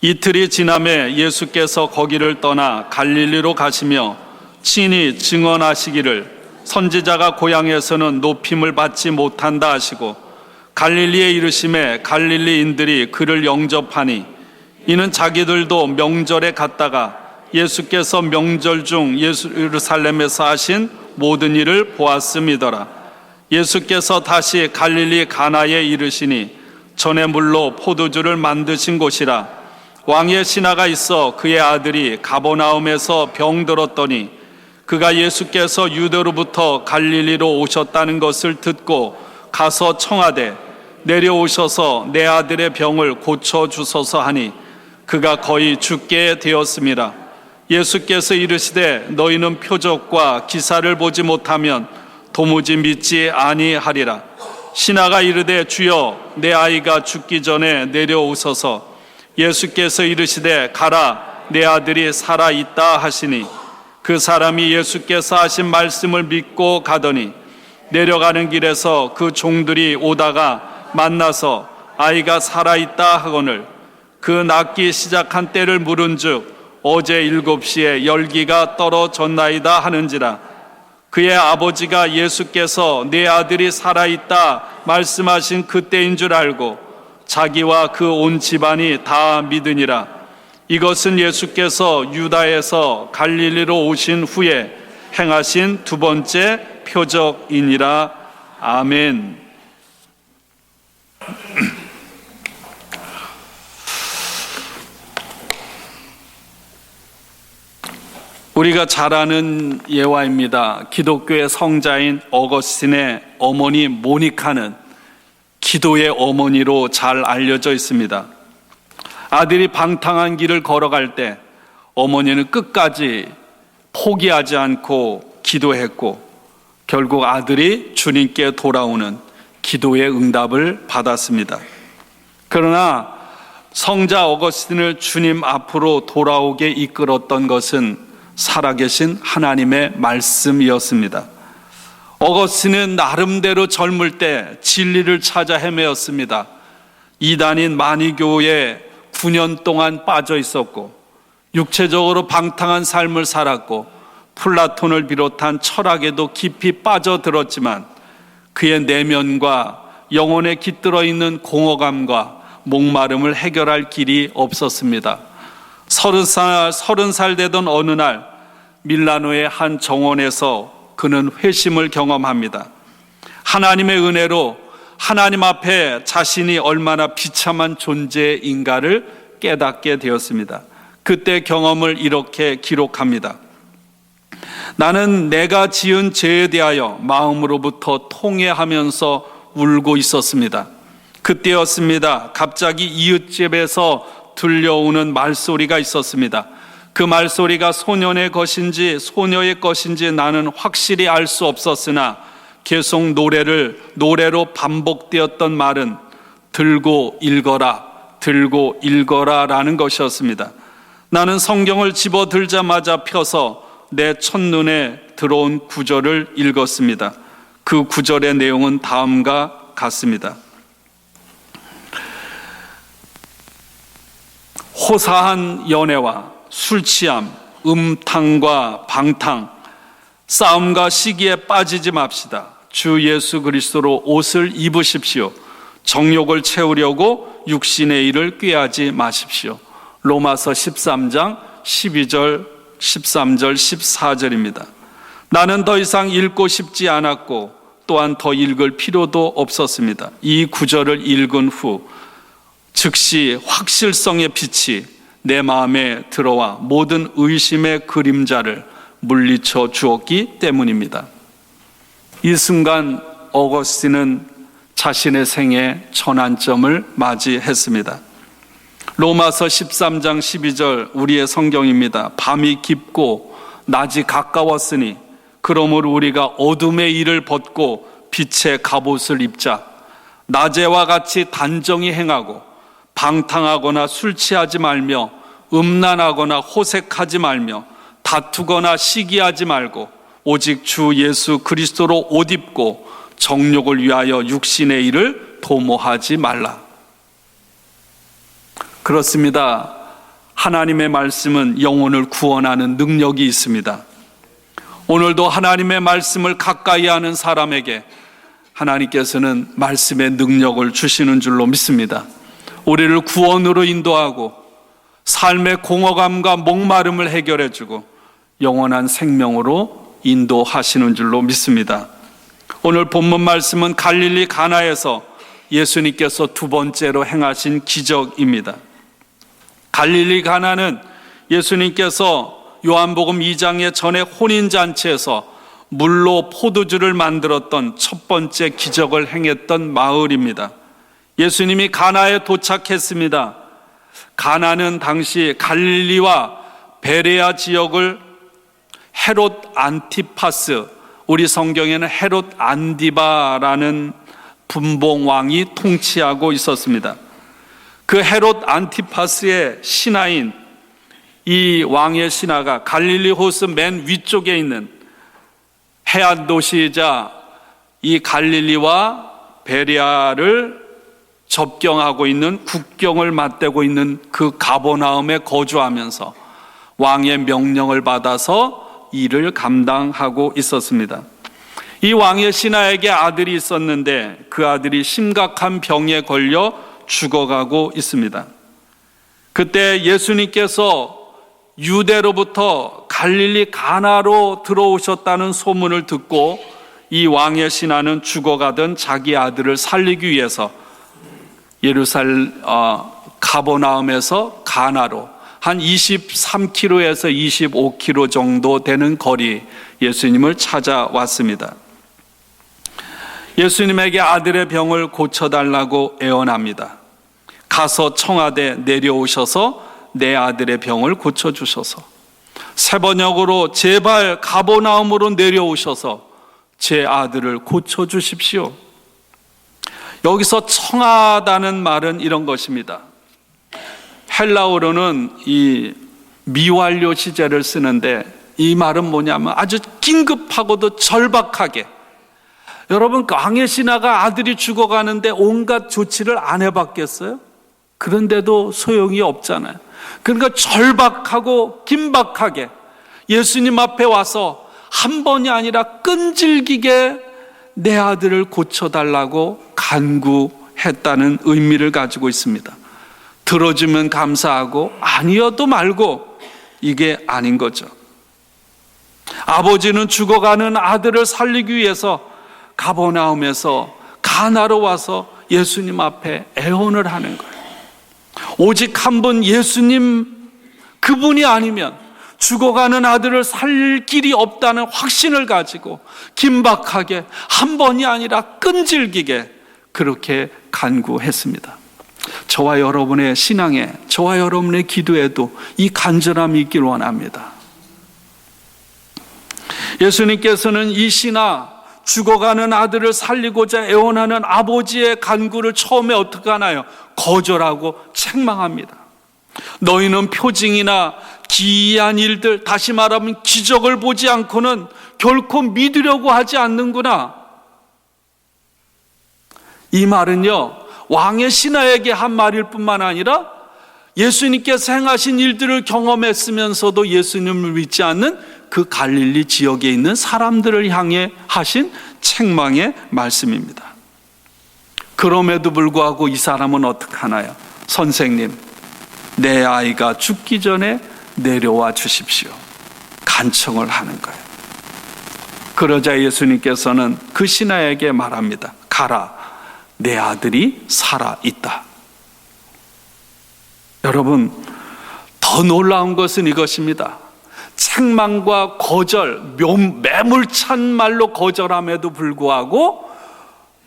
이틀이 지남에 예수께서 거기를 떠나 갈릴리로 가시며 친히 증언하시기를 선지자가 고향에서는 높임을 받지 못한다 하시고 갈릴리에 이르심에 갈릴리인들이 그를 영접하니 이는 자기들도 명절에 갔다가 예수께서 명절 중 예루살렘에서 하신 모든 일을 보았음이더라. 예수께서 다시 갈릴리 가나에 이르시니 전에 물로 포도주를 만드신 곳이라. 왕의 신하가 있어 그의 아들이 가버나움에서 병들었더니 그가 예수께서 유대로부터 갈릴리로 오셨다는 것을 듣고 가서 청하되 내려오셔서 내 아들의 병을 고쳐주소서 하니 그가 거의 죽게 되었습니다. 예수께서 이르시되 너희는 표적과 기사를 보지 못하면 도무지 믿지 아니하리라. 신하가 이르되 주여 내 아이가 죽기 전에 내려오소서. 예수께서 이르시되 가라 내 아들이 살아있다 하시니 그 사람이 예수께서 하신 말씀을 믿고 가더니 내려가는 길에서 그 종들이 오다가 만나서 아이가 살아있다 하거늘 그 낫기 시작한 때를 물은즉 어제 7시에 열기가 떨어졌나이다 하는지라. 그의 아버지가 예수께서 내 아들이 살아있다 말씀하신 그때인 줄 알고 자기와 그 온 집안이 다 믿으니라. 이것은 예수께서 유다에서 갈릴리로 오신 후에 행하신 두 번째 표적이니라. 아멘. 우리가 잘 아는 예화입니다. 기독교의 성자인 어거스틴의 어머니 모니카는 기도의 어머니로 잘 알려져 있습니다. 아들이 방탕한 길을 걸어갈 때 어머니는 끝까지 포기하지 않고 기도했고 결국 아들이 주님께 돌아오는 기도의 응답을 받았습니다. 그러나 성자 어거스틴을 주님 앞으로 돌아오게 이끌었던 것은 살아계신 하나님의 말씀이었습니다. 어거스틴은 나름대로 젊을 때 진리를 찾아 헤매었습니다. 이단인 마니교에 9년 동안 빠져 있었고 육체적으로 방탕한 삶을 살았고 플라톤을 비롯한 철학에도 깊이 빠져들었지만 그의 내면과 영혼에 깃들어 있는 공허감과 목마름을 해결할 길이 없었습니다. 30살 되던 어느 날 밀라노의 한 정원에서 그는 회심을 경험합니다. 하나님의 은혜로 하나님 앞에 자신이 얼마나 비참한 존재인가를 깨닫게 되었습니다. 그때 경험을 이렇게 기록합니다. 나는 내가 지은 죄에 대하여 마음으로부터 통회하면서 울고 있었습니다. 그때였습니다. 갑자기 이웃집에서 들려오는 말소리가 있었습니다. 그 말소리가 소년의 것인지 소녀의 것인지 나는 확실히 알 수 없었으나 계속 노래로 반복되었던 말은 들고 읽어라 라는 것이었습니다. 나는 성경을 집어들자마자 펴서 내 첫눈에 들어온 구절을 읽었습니다. 그 구절의 내용은 다음과 같습니다. 호사한 연애와 술취함, 음탕과 방탕, 싸움과 시기에 빠지지 맙시다. 주 예수 그리스도로 옷을 입으십시오. 정욕을 채우려고 육신의 일을 꾀하지 마십시오. 로마서 13장 12절, 13절, 14절입니다. 나는 더 이상 읽고 싶지 않았고 또한 더 읽을 필요도 없었습니다. 이 구절을 읽은 후 즉시 확실성의 빛이 내 마음에 들어와 모든 의심의 그림자를 물리쳐 주었기 때문입니다. 이 순간 어거스틴은 자신의 생애 전환점을 맞이했습니다. 로마서 13장 12절 우리의 성경입니다. 밤이 깊고 낮이 가까웠으니 그러므로 우리가 어둠의 일을 벗고 빛의 갑옷을 입자. 낮에와 같이 단정히 행하고 방탕하거나 술 취하지 말며 음란하거나 호색하지 말며 다투거나 시기하지 말고 오직 주 예수 그리스도로 옷 입고 정욕을 위하여 육신의 일을 도모하지 말라. 그렇습니다. 하나님의 말씀은 영혼을 구원하는 능력이 있습니다. 오늘도 하나님의 말씀을 가까이 하는 사람에게 하나님께서는 말씀의 능력을 주시는 줄로 믿습니다. 우리를 구원으로 인도하고 삶의 공허감과 목마름을 해결해 주고 영원한 생명으로 인도하시는 줄로 믿습니다. 오늘 본문 말씀은 갈릴리 가나에서 예수님께서 두 번째로 행하신 기적입니다. 갈릴리 가나는 예수님께서 요한복음 2장의 전에 혼인잔치에서 물로 포도주를 만들었던 첫 번째 기적을 행했던 마을입니다. 예수님이 가나에 도착했습니다. 가나는 당시 갈릴리와 베레아 지역을 헤롯 안티파스, 우리 성경에는 헤롯 안디바라는 분봉왕이 통치하고 있었습니다. 그 헤롯 안티파스의 신하인 이 왕의 신하가 갈릴리 호수 맨 위쪽에 있는 해안 도시이자 이 갈릴리와 베레아를 접경하고 있는 국경을 맞대고 있는 그 가버나움에 거주하면서 왕의 명령을 받아서 일을 감당하고 있었습니다. 이 왕의 신하에게 아들이 있었는데 그 아들이 심각한 병에 걸려 죽어가고 있습니다. 그때 예수님께서 유대로부터 갈릴리 가나로 들어오셨다는 소문을 듣고 이 왕의 신하는 죽어가던 자기 아들을 살리기 위해서 가버나움에서 가나로 한 23km에서 25km 정도 되는 거리 예수님을 찾아왔습니다. 예수님에게 아들의 병을 고쳐달라고 애원합니다. 가서 청하되 내려오셔서 내 아들의 병을 고쳐주셔서, 세 번역으로 제발 가버나움으로 내려오셔서 제 아들을 고쳐주십시오. 여기서 청하다는 말은 이런 것입니다. 헬라어로는 이 미완료 시제를 쓰는데 이 말은 뭐냐면 아주 긴급하고도 절박하게, 여러분 왕의 신하가 아들이 죽어가는데 온갖 조치를 안 해봤겠어요? 그런데도 소용이 없잖아요. 그러니까 절박하고 긴박하게 예수님 앞에 와서 한 번이 아니라 끈질기게 내 아들을 고쳐달라고 간구했다는 의미를 가지고 있습니다. 들어주면 감사하고 아니어도 말고 이게 아닌 거죠. 아버지는 죽어가는 아들을 살리기 위해서 가버나움에서 가나로 와서 예수님 앞에 애원을 하는 거예요. 오직 한 분 예수님 그분이 아니면 죽어가는 아들을 살릴 길이 없다는 확신을 가지고 긴박하게 한 번이 아니라 끈질기게 그렇게 간구했습니다. 저와 여러분의 신앙에, 저와 여러분의 기도에도 이 간절함이 있길 원합니다. 예수님께서는 이 신하, 죽어가는 아들을 살리고자 애원하는 아버지의 간구를 처음에 어떻게 하나요? 거절하고 책망합니다. 너희는 표징이나 기이한 일들, 다시 말하면 기적을 보지 않고는 결코 믿으려고 하지 않는구나. 이 말은요, 왕의 신하에게 한 말일 뿐만 아니라 예수님께서 행하신 일들을 경험했으면서도 예수님을 믿지 않는 그 갈릴리 지역에 있는 사람들을 향해 하신 책망의 말씀입니다. 그럼에도 불구하고 이 사람은 어떻게 하나요? 선생님, 내 아이가 죽기 전에 내려와 주십시오. 간청을 하는 거예요. 그러자 예수님께서는 그 신하에게 말합니다. 가라, 내 아들이 살아있다. 여러분, 더 놀라운 것은 이것입니다. 책망과 거절, 매물찬 말로 거절함에도 불구하고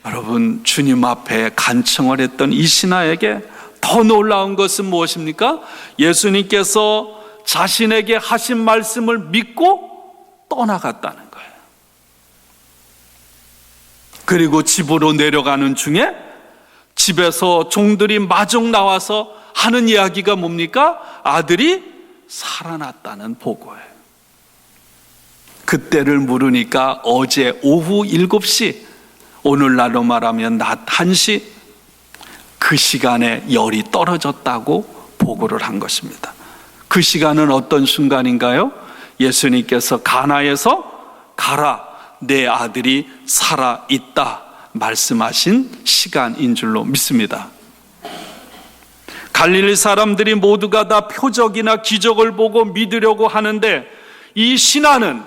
여러분, 주님 앞에 간청을 했던 이 신하에게 더 놀라운 것은 무엇입니까? 예수님께서 자신에게 하신 말씀을 믿고 떠나갔다는 거예요. 그리고 집으로 내려가는 중에 집에서 종들이 마중 나와서 하는 이야기가 뭡니까? 아들이 살아났다는 보고예요. 그때를 물으니까 어제 오후 7시, 오늘날로 말하면 낮 1시, 그 시간에 열이 떨어졌다고 보고를 한 것입니다. 그 시간은 어떤 순간인가요? 예수님께서 가나에서 가라, 내 아들이 살아있다 말씀하신 시간인 줄로 믿습니다. 갈릴리 사람들이 모두가 다 표적이나 기적을 보고 믿으려고 하는데 이 신하는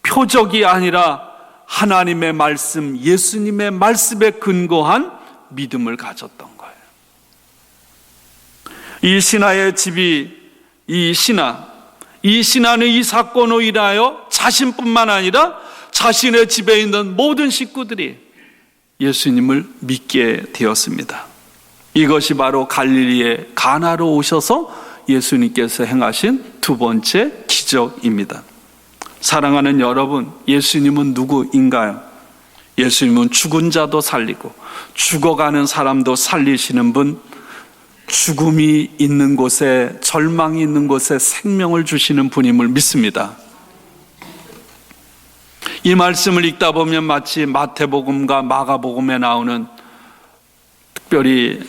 표적이 아니라 하나님의 말씀, 예수님의 말씀에 근거한 믿음을 가졌던 거예요. 이 신하의 집이 이 신하는 이 사건으로 인하여 자신뿐만 아니라 자신의 집에 있는 모든 식구들이 예수님을 믿게 되었습니다. 이것이 바로 갈릴리의 가나로 오셔서 예수님께서 행하신 두 번째 기적입니다. 사랑하는 여러분, 예수님은 누구인가요? 예수님은 죽은 자도 살리고 죽어가는 사람도 살리시는 분, 죽음이 있는 곳에, 절망이 있는 곳에 생명을 주시는 분임을 믿습니다. 이 말씀을 읽다 보면 마치 마태복음과 마가복음에 나오는, 특별히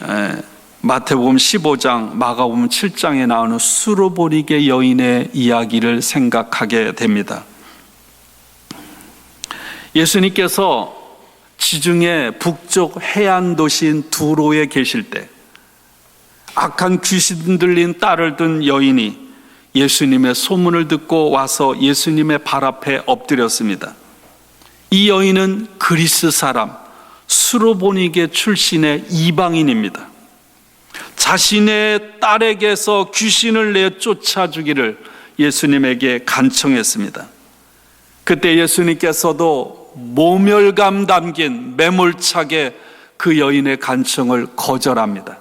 마태복음 15장, 마가복음 7장에 나오는 수르보니게 여인의 이야기를 생각하게 됩니다. 예수님께서 지중해 북쪽 해안 도시인 두로에 계실 때 악한 귀신 들린 딸을 둔 여인이 예수님의 소문을 듣고 와서 예수님의 발 앞에 엎드렸습니다. 이 여인은 그리스 사람, 수르보니게 출신의 이방인입니다. 자신의 딸에게서 귀신을 내쫓아 주기를 예수님에게 간청했습니다. 그때 예수님께서도 모멸감 담긴 매몰차게 그 여인의 간청을 거절합니다.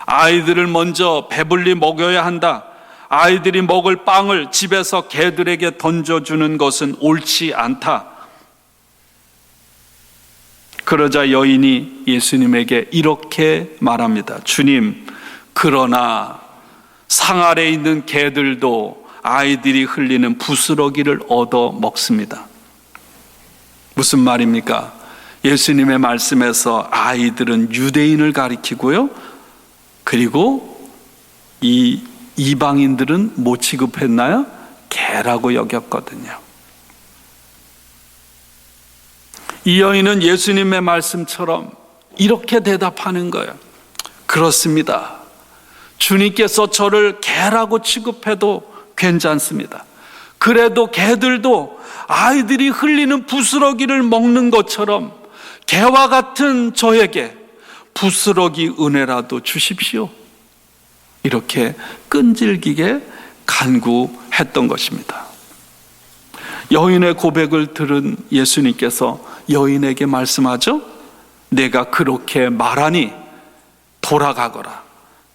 아이들을 먼저 배불리 먹여야 한다. 아이들이 먹을 빵을 집에서 개들에게 던져주는 것은 옳지 않다. 그러자 여인이 예수님에게 이렇게 말합니다. 주님, 그러나 상 아래 있는 개들도 아이들이 흘리는 부스러기를 얻어 먹습니다. 무슨 말입니까? 예수님의 말씀에서 아이들은 유대인을 가리키고요, 그리고 이 이방인들은 뭐 취급했나요? 개라고 여겼거든요. 이 여인은 예수님의 말씀처럼 이렇게 대답하는 거예요. 그렇습니다. 주님께서 저를 개라고 취급해도 괜찮습니다. 그래도 개들도 아이들이 흘리는 부스러기를 먹는 것처럼 개와 같은 저에게 부스러기 은혜라도 주십시오. 이렇게 끈질기게 간구했던 것입니다. 여인의 고백을 들은 예수님께서 여인에게 말씀하죠. 내가 그렇게 말하니 돌아가거라.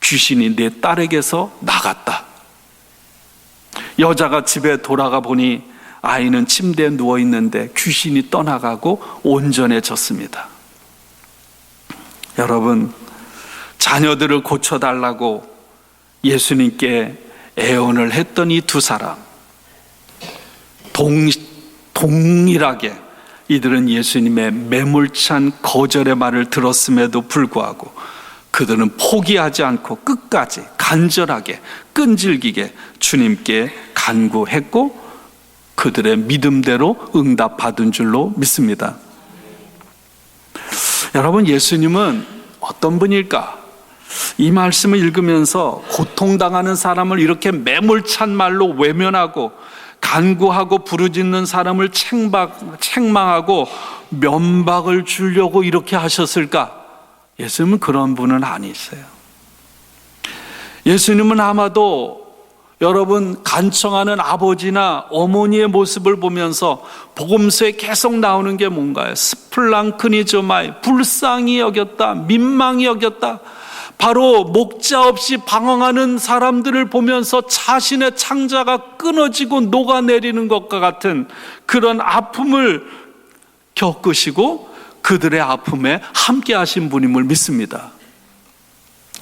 귀신이 내 딸에게서 나갔다. 여자가 집에 돌아가 보니 아이는 침대에 누워 있는데 귀신이 떠나가고 온전해졌습니다. 여러분, 자녀들을 고쳐달라고 예수님께 애원을 했던 이 두 사람, 동일하게 이들은 예수님의 매몰찬 거절의 말을 들었음에도 불구하고 그들은 포기하지 않고 끝까지 간절하게 끈질기게 주님께 간구했고 그들의 믿음대로 응답받은 줄로 믿습니다. 여러분, 예수님은 어떤 분일까? 이 말씀을 읽으면서 고통당하는 사람을 이렇게 매몰찬 말로 외면하고 간구하고 부르짖는 사람을 책망하고 면박을 주려고 이렇게 하셨을까? 예수님은 그런 분은 아니세요. 예수님은 아마도 여러분 간청하는 아버지나 어머니의 모습을 보면서 복음서에 계속 나오는 게 뭔가요? 스플랑크니조마이, 불쌍히 여겼다, 민망히 여겼다. 바로 목자 없이 방황하는 사람들을 보면서 자신의 창자가 끊어지고 녹아내리는 것과 같은 그런 아픔을 겪으시고 그들의 아픔에 함께 하신 분임을 믿습니다.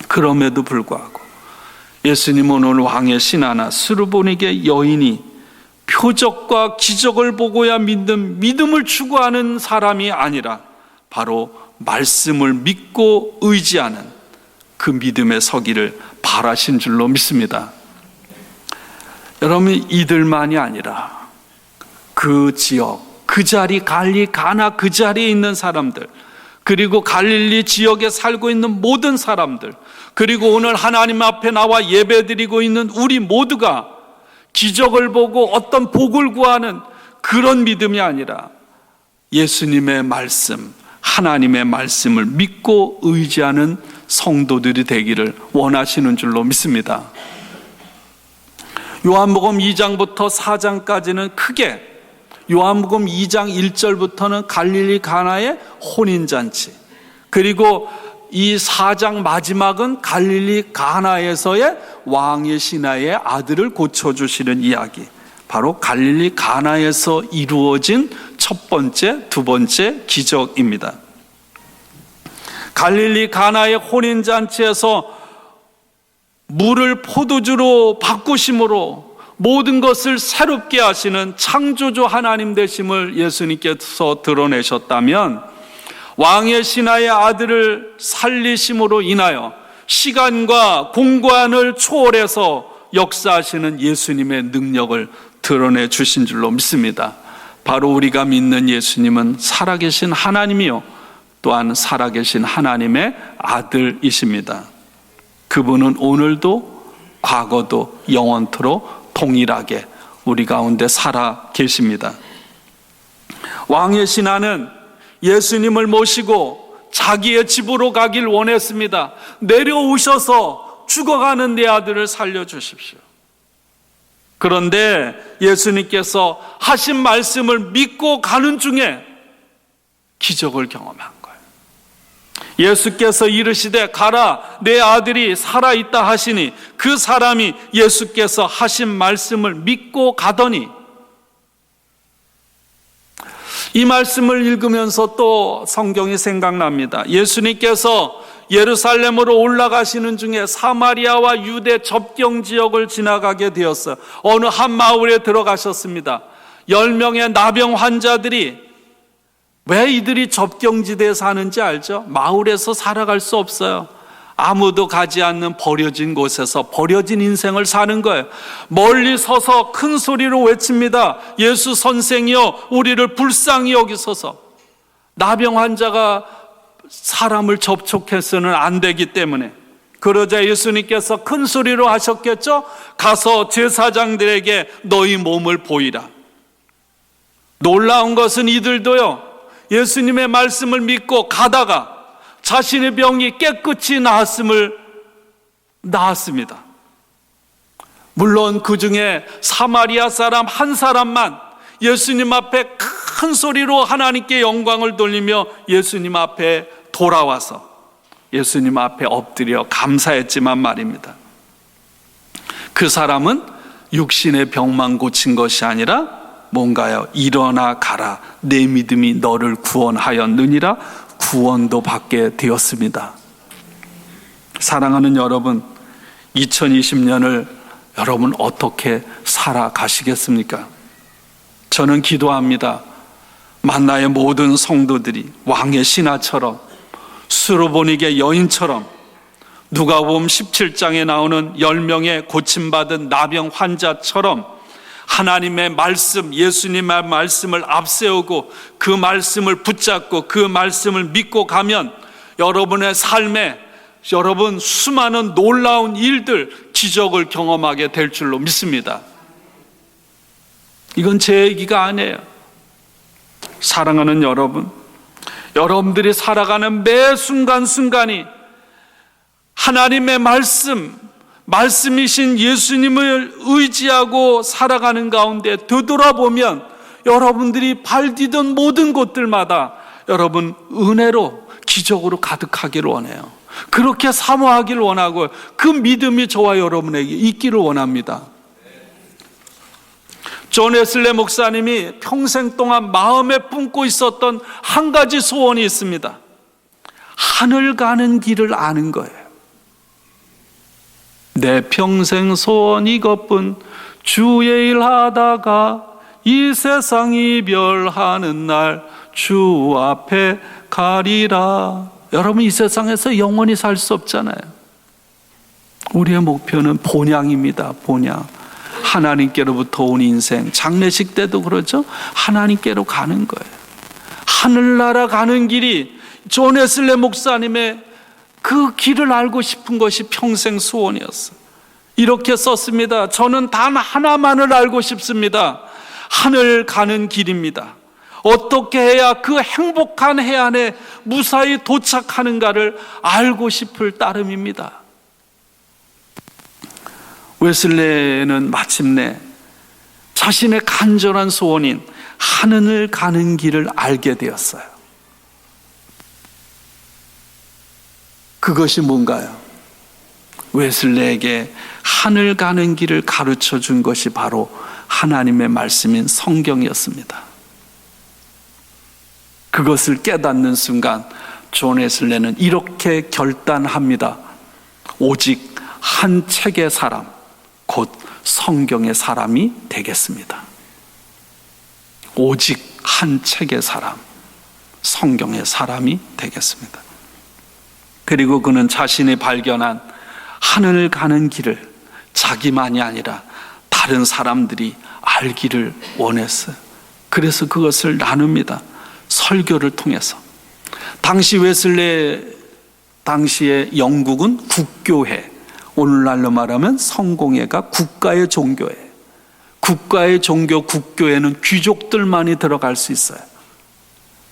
그럼에도 불구하고 예수님은 오늘 왕의 신하나 수르보니게 여인이 표적과 기적을 보고야 믿는 믿음을 추구하는 사람이 아니라 바로 말씀을 믿고 의지하는 그 믿음에 서기를 바라신 줄로 믿습니다. 여러분, 이들만이 아니라 그 지역, 그 자리, 갈릴리 가나 그 자리에 있는 사람들, 그리고 갈릴리 지역에 살고 있는 모든 사람들, 그리고 오늘 하나님 앞에 나와 예배드리고 있는 우리 모두가 기적을 보고 어떤 복을 구하는 그런 믿음이 아니라 예수님의 말씀, 하나님의 말씀을 믿고 의지하는 성도들이 되기를 원하시는 줄로 믿습니다. 요한복음 2장부터 4장까지는 크게, 요한복음 2장 1절부터는 갈릴리 가나의 혼인잔치, 그리고 이 4장 마지막은 갈릴리 가나에서의 왕의 신하의 아들을 고쳐주시는 이야기, 바로 갈릴리 가나에서 이루어진 첫 번째, 두 번째 기적입니다. 갈릴리 가나의 혼인잔치에서 물을 포도주로 바꾸심으로 모든 것을 새롭게 하시는 창조주 하나님 되심을 예수님께서 드러내셨다면, 왕의 신하의 아들을 살리심으로 인하여 시간과 공간을 초월해서 역사하시는 예수님의 능력을 드러내 주신 줄로 믿습니다. 바로 우리가 믿는 예수님은 살아계신 하나님이요, 또한 살아계신 하나님의 아들이십니다. 그분은 오늘도 과거도 영원토록 동일하게 우리 가운데 살아 계십니다. 왕의 신하는 예수님을 모시고 자기의 집으로 가길 원했습니다. 내려오셔서 죽어가는 내 아들을 살려주십시오. 그런데 예수님께서 하신 말씀을 믿고 가는 중에 기적을 경험한 거예요. 예수께서 이르시되 가라, 내 아들이 살아있다 하시니 그 사람이 예수께서 하신 말씀을 믿고 가더니, 이 말씀을 읽으면서 또 성경이 생각납니다. 예수님께서 예루살렘으로 올라가시는 중에 사마리아와 유대 접경 지역을 지나가게 되었어요. 어느 한 마을에 들어가셨습니다. 10명의 나병 환자들이, 왜 이들이 접경지대에 사는지 알죠? 마을에서 살아갈 수 없어요. 아무도 가지 않는 버려진 곳에서 버려진 인생을 사는 거예요. 멀리 서서 큰 소리로 외칩니다. 예수 선생이여, 우리를 불쌍히 여기소서. 나병 환자가 사람을 접촉해서는 안 되기 때문에. 그러자 예수님께서 큰 소리로 하셨겠죠? 가서 제사장들에게 너희 몸을 보이라. 놀라운 것은 이들도요, 예수님의 말씀을 믿고 가다가 자신의 병이 깨끗이 나았습니다. 물론 그 중에 사마리아 사람 한 사람만 예수님 앞에 큰 소리로 하나님께 영광을 돌리며 예수님 앞에 돌아와서 예수님 앞에 엎드려 감사했지만 말입니다. 그 사람은 육신의 병만 고친 것이 아니라 뭔가요? 일어나 가라, 내 믿음이 너를 구원하였느니라 구원도 받게 되었습니다. 사랑하는 여러분, 2020년을 여러분 어떻게 살아가시겠습니까? 저는 기도합니다. 만나의 모든 성도들이 왕의 신하처럼, 수로보니게 여인처럼, 누가복음 17장에 나오는 10명의 고침받은 나병 환자처럼 하나님의 말씀, 예수님의 말씀을 앞세우고 그 말씀을 붙잡고 그 말씀을 믿고 가면 여러분의 삶에 여러분 수많은 놀라운 일들, 기적을 경험하게 될 줄로 믿습니다. 이건 제 얘기가 아니에요. 사랑하는 여러분, 여러분들이 살아가는 매 순간순간이 하나님의 말씀이신 예수님을 의지하고 살아가는 가운데 되돌아보면 여러분들이 발 디던 모든 곳들마다 여러분 은혜로, 기적으로 가득하기를 원해요. 그렇게 사모하기를 원하고 그 믿음이 저와 여러분에게 있기를 원합니다. 존 웨슬리 목사님이 평생 동안 마음에 품고 있었던 한 가지 소원이 있습니다. 하늘 가는 길을 아는 거예요. 내 평생 소원 이것뿐, 주의 일 하다가 이 세상 이별하는 날 주 앞에 가리라. 여러분, 이 세상에서 영원히 살 수 없잖아요. 우리의 목표는 본향입니다. 본향. 하나님께로부터 온 인생. 장례식 때도 그러죠. 하나님께로 가는 거예요. 하늘나라 가는 길이 존 웨슬리 목사님의 그 길을 알고 싶은 것이 평생 소원이었어요. 이렇게 썼습니다. 저는 단 하나만을 알고 싶습니다. 하늘 가는 길입니다. 어떻게 해야 그 행복한 해안에 무사히 도착하는가를 알고 싶을 따름입니다. 웨슬레는 마침내 자신의 간절한 소원인 하늘을 가는 길을 알게 되었어요. 그것이 뭔가요? 웨슬레에게 하늘 가는 길을 가르쳐 준 것이 바로 하나님의 말씀인 성경이었습니다. 그것을 깨닫는 순간 존 웨슬레는 이렇게 결단합니다. 오직 한 책의 사람, 곧 성경의 사람이 되겠습니다. 오직 한 책의 사람, 성경의 사람이 되겠습니다. 그리고 그는 자신이 발견한 하늘을 가는 길을 자기만이 아니라 다른 사람들이 알기를 원했어요. 그래서 그것을 나눕니다. 설교를 통해서. 당시 당시의 영국은 국교회, 오늘날로 말하면 성공회가 국가의 종교예요. 국가의 종교, 국교회는 귀족들만이 들어갈 수 있어요.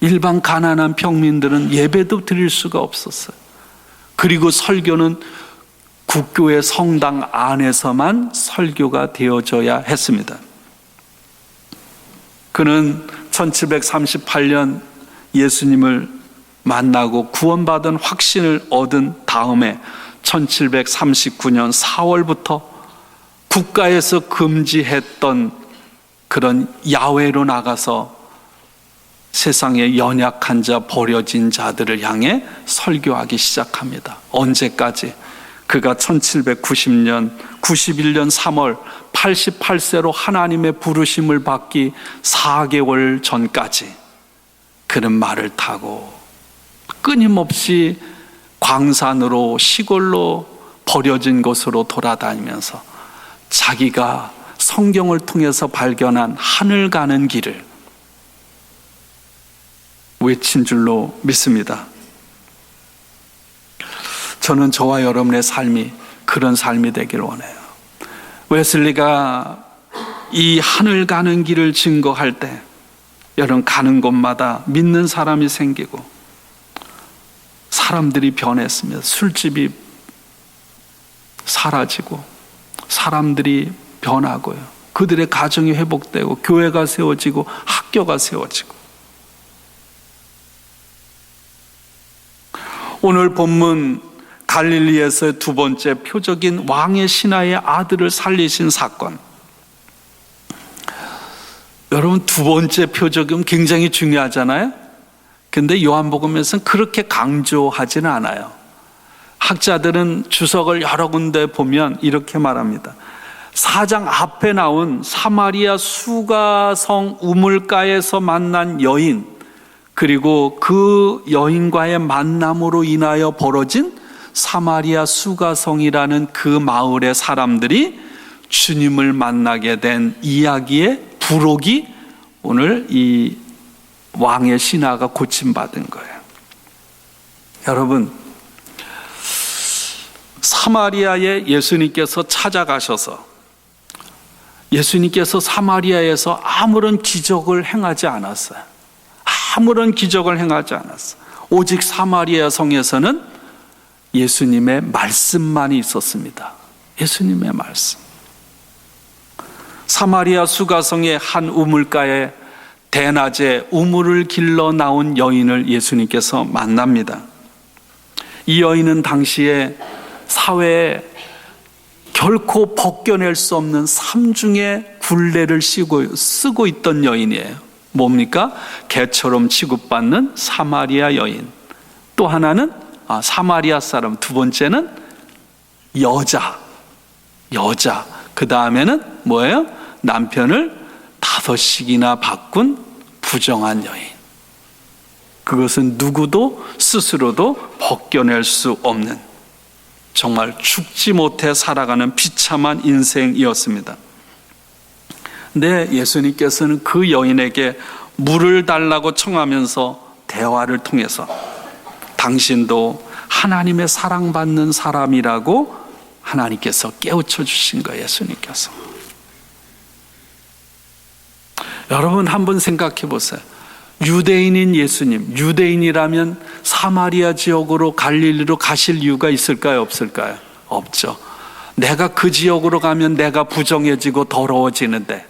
일반 가난한 평민들은 예배도 드릴 수가 없었어요. 그리고 설교는 국교의 성당 안에서만 설교가 되어져야 했습니다. 그는 1738년 예수님을 만나고 구원받은 확신을 얻은 다음에 1739년 4월부터 국가에서 금지했던 그런 야외로 나가서 세상에 연약한 자, 버려진 자들을 향해 설교하기 시작합니다. 언제까지? 그가 1791년 3월 88세로 하나님의 부르심을 받기 4개월 전까지 그는 말을 타고 끊임없이 광산으로 시골로 버려진 곳으로 돌아다니면서 자기가 성경을 통해서 발견한 하늘 가는 길을 외친 줄로 믿습니다. 저는 저와 여러분의 삶이 그런 삶이 되길 원해요. 웨슬리가 이 하늘 가는 길을 증거할 때 여러분 가는 곳마다 믿는 사람이 생기고 사람들이 변했습니다. 술집이 사라지고 사람들이 변하고요. 그들의 가정이 회복되고 교회가 세워지고 학교가 세워지고. 오늘 본문 갈릴리에서의 두 번째 표적인 왕의 신하의 아들을 살리신 사건. 여러분 두 번째 표적은 굉장히 중요하잖아요. 근데 요한복음에서는 그렇게 강조하지는 않아요. 학자들은 주석을 여러 군데 보면 이렇게 말합니다. 4장 앞에 나온 사마리아 수가성 우물가에서 만난 여인, 그리고 그 여인과의 만남으로 인하여 벌어진 사마리아 수가성이라는 그 마을의 사람들이 주님을 만나게 된 이야기의 부록이 오늘 이 왕의 신하가 고침받은 거예요. 여러분, 사마리아에 예수님께서 찾아가셔서 예수님께서 사마리아에서 아무런 기적을 행하지 않았어요. 아무런 기적을 행하지 않았어요. 오직 사마리아 성에서는 예수님의 말씀만이 있었습니다. 예수님의 말씀. 사마리아 수가성의 한 우물가에 대낮에 우물을 길러 나온 여인을 예수님께서 만납니다. 이 여인은 당시에 사회에 결코 벗겨낼 수 없는 삼중의 굴레를 쓰고 있던 여인이에요. 뭡니까? 개처럼 취급받는 사마리아 여인. 또 하나는 사마리아 사람. 두 번째는 여자. 그 다음에는 뭐예요? 남편을 5씩이나 바꾼 부정한 여인. 그것은 누구도 스스로도 벗겨낼 수 없는 정말 죽지 못해 살아가는 비참한 인생이었습니다. 근데 예수님께서는 그 여인에게 물을 달라고 청하면서 대화를 통해서 당신도 하나님의 사랑받는 사람이라고 하나님께서 깨우쳐 주신 거예요. 예수님께서. 여러분 한번 생각해 보세요. 유대인인 예수님, 유대인이라면 사마리아 지역으로 갈릴리로 가실 이유가 있을까요? 없을까요? 없죠. 내가 그 지역으로 가면 내가 부정해지고 더러워지는데,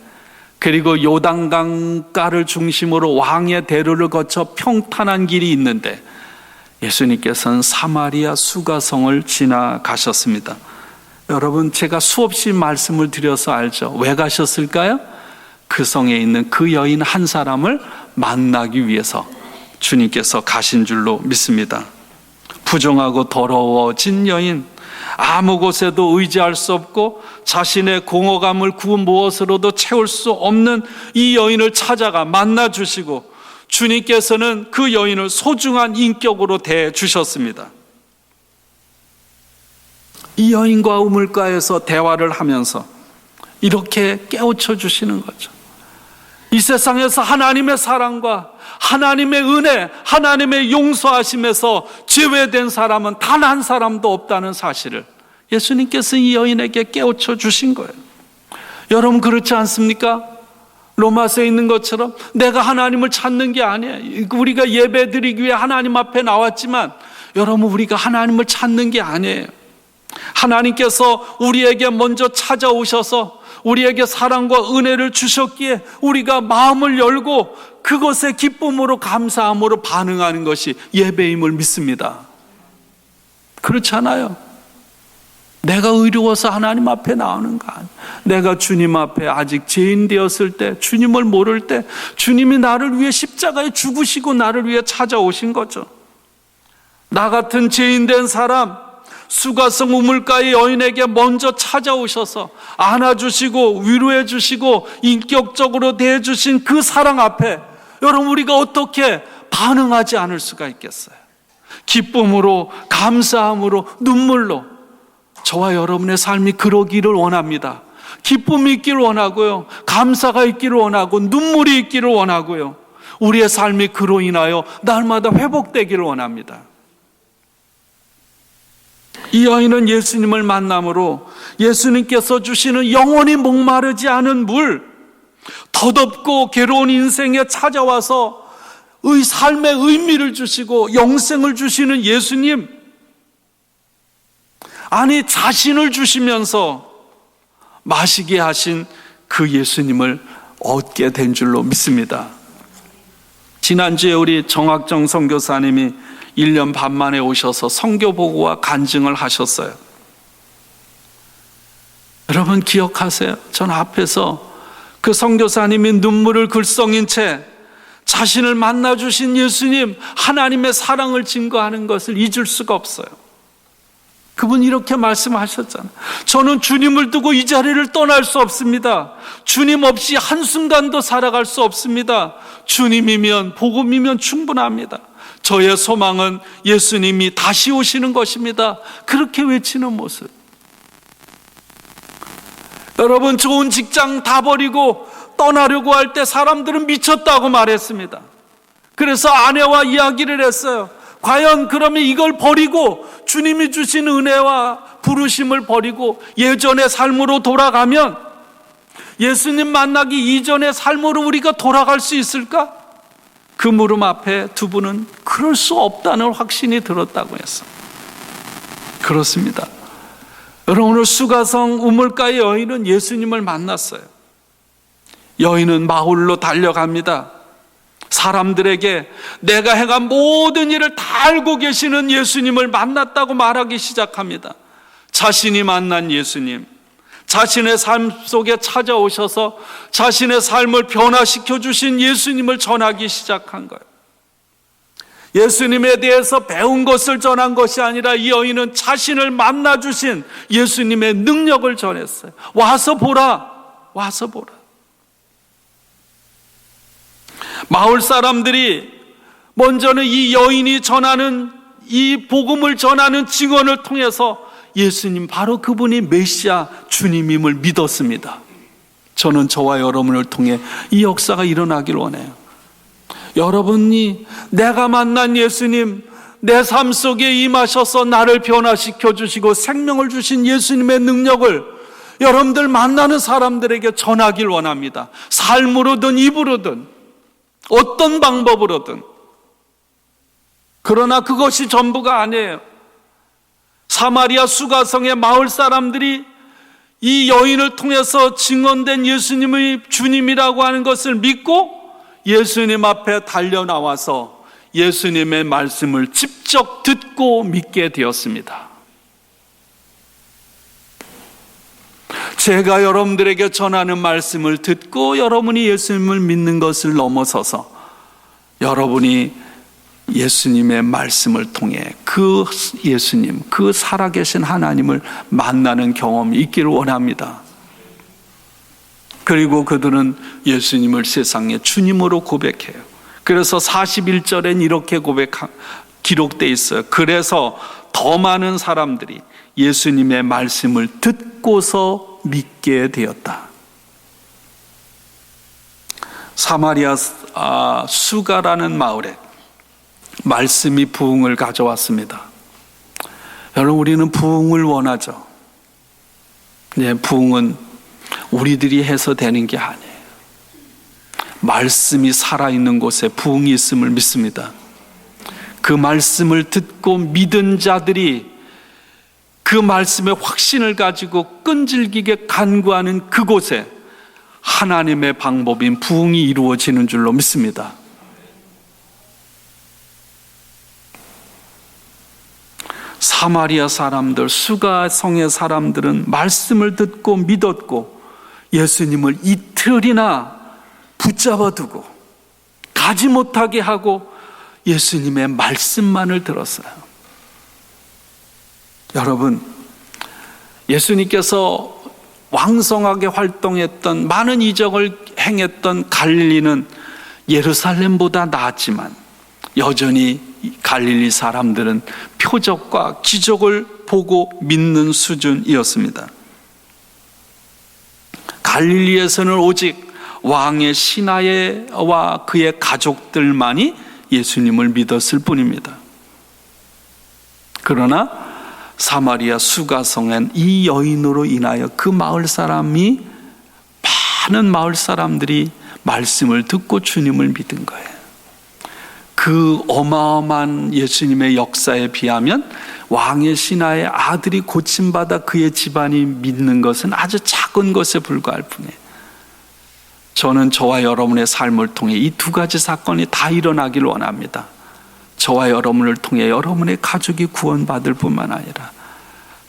그리고 요단강가를 중심으로 왕의 대로를 거쳐 평탄한 길이 있는데 예수님께서는 사마리아 수가성을 지나가셨습니다. 여러분, 제가 수없이 말씀을 드려서 알죠. 왜 가셨을까요? 그 성에 있는 그 여인 한 사람을 만나기 위해서 주님께서 가신 줄로 믿습니다. 부정하고 더러워진 여인, 아무 곳에도 의지할 수 없고 자신의 공허감을 그 무엇으로도 채울 수 없는 이 여인을 찾아가 만나주시고 주님께서는 그 여인을 소중한 인격으로 대해주셨습니다. 이 여인과 우물가에서 대화를 하면서 이렇게 깨우쳐 주시는 거죠. 이 세상에서 하나님의 사랑과 하나님의 은혜, 하나님의 용서하심에서 제외된 사람은 단 한 사람도 없다는 사실을 예수님께서 이 여인에게 깨우쳐 주신 거예요. 여러분 그렇지 않습니까? 로마서에 있는 것처럼 내가 하나님을 찾는 게 아니에요. 우리가 예배드리기 위해 하나님 앞에 나왔지만 여러분 우리가 하나님을 찾는 게 아니에요. 하나님께서 우리에게 먼저 찾아오셔서 우리에게 사랑과 은혜를 주셨기에 우리가 마음을 열고 그것에 기쁨으로 감사함으로 반응하는 것이 예배임을 믿습니다. 그렇지 않아요? 내가 의로워서 하나님 앞에 나오는 거 아니에요. 내가 주님 앞에 아직 죄인 되었을 때, 주님을 모를 때 주님이 나를 위해 십자가에 죽으시고 나를 위해 찾아오신 거죠. 나 같은 죄인 된 사람, 수가성 우물가의 여인에게 먼저 찾아오셔서 안아주시고 위로해 주시고 인격적으로 대해주신 그 사랑 앞에 여러분 우리가 어떻게 반응하지 않을 수가 있겠어요? 기쁨으로, 감사함으로, 눈물로. 저와 여러분의 삶이 그러기를 원합니다. 기쁨이 있기를 원하고요, 감사가 있기를 원하고 눈물이 있기를 원하고요, 우리의 삶이 그로 인하여 날마다 회복되기를 원합니다. 이 여인은 예수님을 만남으로 예수님께서 주시는 영원히 목마르지 않은 물, 더덥고 괴로운 인생에 찾아와서 삶의 의미를 주시고 영생을 주시는 예수님, 아니 자신을 주시면서 마시게 하신 그 예수님을 얻게 된 줄로 믿습니다. 지난주에 우리 정학정 선교사님이 1년 반 만에 오셔서 선교 보고와 간증을 하셨어요. 여러분 기억하세요? 전 앞에서 그 선교사님이 눈물을 글썽인 채 자신을 만나주신 예수님, 하나님의 사랑을 증거하는 것을 잊을 수가 없어요. 그분 이렇게 말씀하셨잖아요. 저는 주님을 두고 이 자리를 떠날 수 없습니다. 주님 없이 한순간도 살아갈 수 없습니다. 주님이면, 복음이면 충분합니다. 저의 소망은 예수님이 다시 오시는 것입니다. 그렇게 외치는 모습. 여러분 좋은 직장 다 버리고 떠나려고 할 때 사람들은 미쳤다고 말했습니다. 그래서 아내와 이야기를 했어요. 과연 그러면 이걸 버리고 주님이 주신 은혜와 부르심을 버리고 예전의 삶으로 돌아가면 예수님 만나기 이전의 삶으로 우리가 돌아갈 수 있을까? 그 물음 앞에 두 분은 그럴 수 없다는 확신이 들었다고 했어요. 그렇습니다. 여러분 오늘 수가성 우물가의 여인은 예수님을 만났어요. 여인은 마을로 달려갑니다. 사람들에게 내가 행한 모든 일을 다 알고 계시는 예수님을 만났다고 말하기 시작합니다. 자신이 만난 예수님, 자신의 삶 속에 찾아오셔서 자신의 삶을 변화시켜 주신 예수님을 전하기 시작한 거예요. 예수님에 대해서 배운 것을 전한 것이 아니라 이 여인은 자신을 만나 주신 예수님의 능력을 전했어요. 와서 보라, 와서 보라. 마을 사람들이 먼저는 이 여인이 전하는 이 복음을 전하는 증언을 통해서 예수님, 바로 그분이 메시아 주님임을 믿었습니다. 저는 저와 여러분을 통해 이 역사가 일어나길 원해요. 여러분이 내가 만난 예수님, 내 삶 속에 임하셔서 나를 변화시켜 주시고 생명을 주신 예수님의 능력을 여러분들 만나는 사람들에게 전하길 원합니다. 삶으로든 입으로든 어떤 방법으로든. 그러나 그것이 전부가 아니에요. 사마리아 수가성의 마을 사람들이 이 여인을 통해서 증언된 예수님의 주님이라고 하는 것을 믿고 예수님 앞에 달려나와서 예수님의 말씀을 직접 듣고 믿게 되었습니다. 제가 여러분들에게 전하는 말씀을 듣고 여러분이 예수님을 믿는 것을 넘어서서 여러분이 예수님의 말씀을 통해 그 예수님, 그 살아계신 하나님을 만나는 경험이 있기를 원합니다. 그리고 그들은 예수님을 세상의 주님으로 고백해요. 그래서 41절엔 이렇게 기록되어 있어요. 그래서 더 많은 사람들이 예수님의 말씀을 듣고서 믿게 되었다. 사마리아 수가라는 마을에 말씀이 부흥을 가져왔습니다. 여러분, 우리는 부흥을 원하죠. 네, 부흥은 우리들이 해서 되는 게 아니에요. 말씀이 살아있는 곳에 부흥이 있음을 믿습니다. 그 말씀을 듣고 믿은 자들이 그 말씀의 확신을 가지고 끈질기게 간구하는 그곳에 하나님의 방법인 부흥이 이루어지는 줄로 믿습니다. 사마리아 사람들, 수가성의 사람들은 말씀을 듣고 믿었고 예수님을 이틀이나 붙잡아 두고 가지 못하게 하고 예수님의 말씀만을 들었어요. 여러분, 예수님께서 왕성하게 활동했던, 많은 이적을 행했던 갈릴리는 예루살렘보다 나았지만 여전히 갈릴리 사람들은 표적과 기적을 보고 믿는 수준이었습니다. 갈릴리에서는 오직 왕의 신하와 그의 가족들만이 예수님을 믿었을 뿐입니다. 그러나 사마리아 수가성엔 이 여인으로 인하여 그 마을 사람이, 많은 마을 사람들이 말씀을 듣고 주님을 믿은 거예요. 그 어마어마한 예수님의 역사에 비하면 왕의 신하의 아들이 고침받아 그의 집안이 믿는 것은 아주 작은 것에 불과할 뿐이에요. 저는 저와 여러분의 삶을 통해 이 두 가지 사건이 다 일어나길 원합니다. 저와 여러분을 통해 여러분의 가족이 구원받을 뿐만 아니라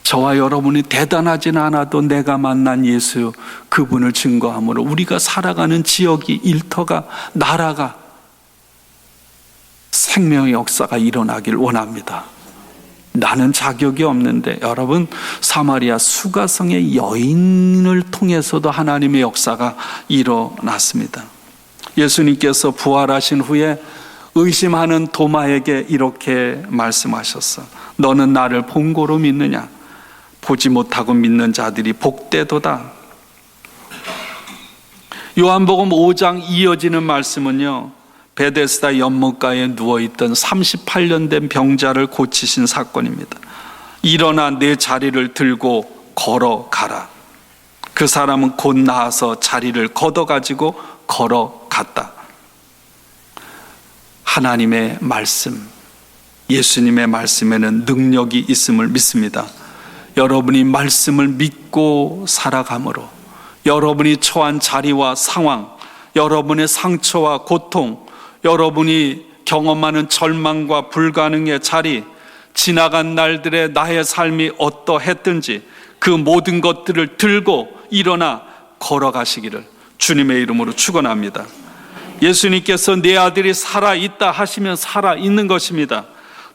저와 여러분이 대단하진 않아도 내가 만난 예수, 그분을 증거함으로 우리가 살아가는 지역이, 일터가, 나라가 생명의 역사가 일어나길 원합니다. 나는 자격이 없는데, 여러분, 사마리아 수가성의 여인을 통해서도 하나님의 역사가 일어났습니다. 예수님께서 부활하신 후에 의심하는 도마에게 이렇게 말씀하셨어. 너는 나를 본고로 믿느냐? 보지 못하고 믿는 자들이 복되도다. 요한복음 5장 이어지는 말씀은요, 베데스다 연못가에 누워있던 38년 된 병자를 고치신 사건입니다. 일어나 내 자리를 들고 걸어가라. 그 사람은 곧 나아서 자리를 걷어가지고 걸어갔다. 하나님의 말씀, 예수님의 말씀에는 능력이 있음을 믿습니다. 여러분이 말씀을 믿고 살아감으로 여러분이 처한 자리와 상황, 여러분의 상처와 고통, 여러분이 경험하는 절망과 불가능의 자리, 지나간 날들의 나의 삶이 어떠했든지 그 모든 것들을 들고 일어나 걸어가시기를 주님의 이름으로 축원합니다. 예수님께서 내 아들이 살아있다 하시면 살아있는 것입니다.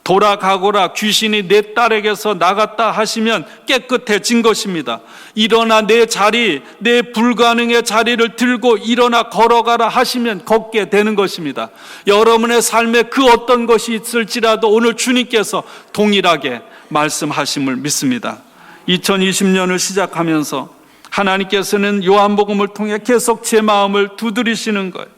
돌아가거라, 귀신이 내 딸에게서 나갔다 하시면 깨끗해진 것입니다. 일어나 내 자리, 내 불가능의 자리를 들고 일어나 걸어가라 하시면 걷게 되는 것입니다. 여러분의 삶에 그 어떤 것이 있을지라도 오늘 주님께서 동일하게 말씀하심을 믿습니다. 2020년을 시작하면서 하나님께서는 요한복음을 통해 계속 제 마음을 두드리시는 거예요.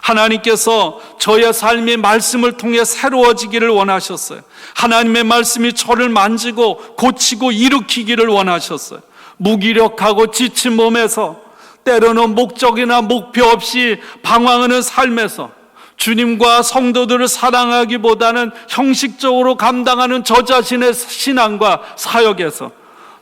하나님께서 저의 삶의 말씀을 통해 새로워지기를 원하셨어요. 하나님의 말씀이 저를 만지고 고치고 일으키기를 원하셨어요. 무기력하고 지친 몸에서, 때로는 목적이나 목표 없이 방황하는 삶에서 주님과 성도들을 사랑하기보다는 형식적으로 감당하는 저 자신의 신앙과 사역에서,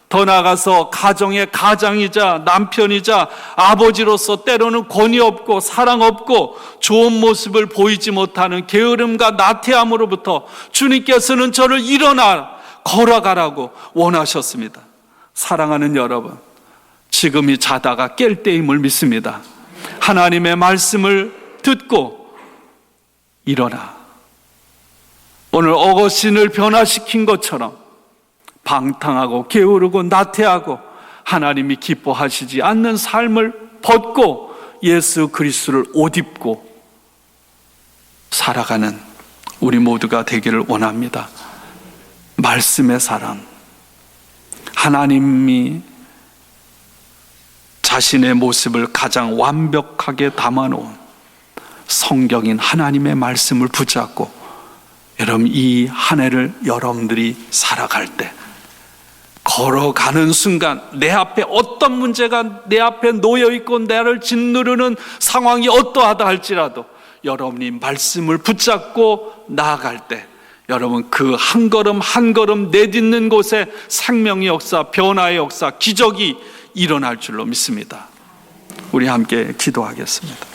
더 나아가서 가정의 가장이자 남편이자 아버지로서 때로는 권위 없고 사랑 없고 좋은 모습을 보이지 못하는 게으름과 나태함으로부터 주님께서는 저를 일어나 걸어가라고 원하셨습니다. 사랑하는 여러분, 지금이 자다가 깰 때임을 믿습니다. 하나님의 말씀을 듣고 일어나. 오늘 어거스틴을 변화시킨 것처럼 방탕하고 게으르고 나태하고 하나님이 기뻐하시지 않는 삶을 벗고 예수 그리스도를 옷 입고 살아가는 우리 모두가 되기를 원합니다. 말씀의 사랑, 하나님이 자신의 모습을 가장 완벽하게 담아놓은 성경인 하나님의 말씀을 붙잡고 여러분, 이 한 해를 여러분들이 살아갈 때, 걸어가는 순간 내 앞에 어떤 문제가 내 앞에 놓여있고 나를 짓누르는 상황이 어떠하다 할지라도 여러분이 말씀을 붙잡고 나아갈 때 여러분, 그 한 걸음 한 걸음 내딛는 곳에 생명의 역사, 변화의 역사, 기적이 일어날 줄로 믿습니다. 우리 함께 기도하겠습니다.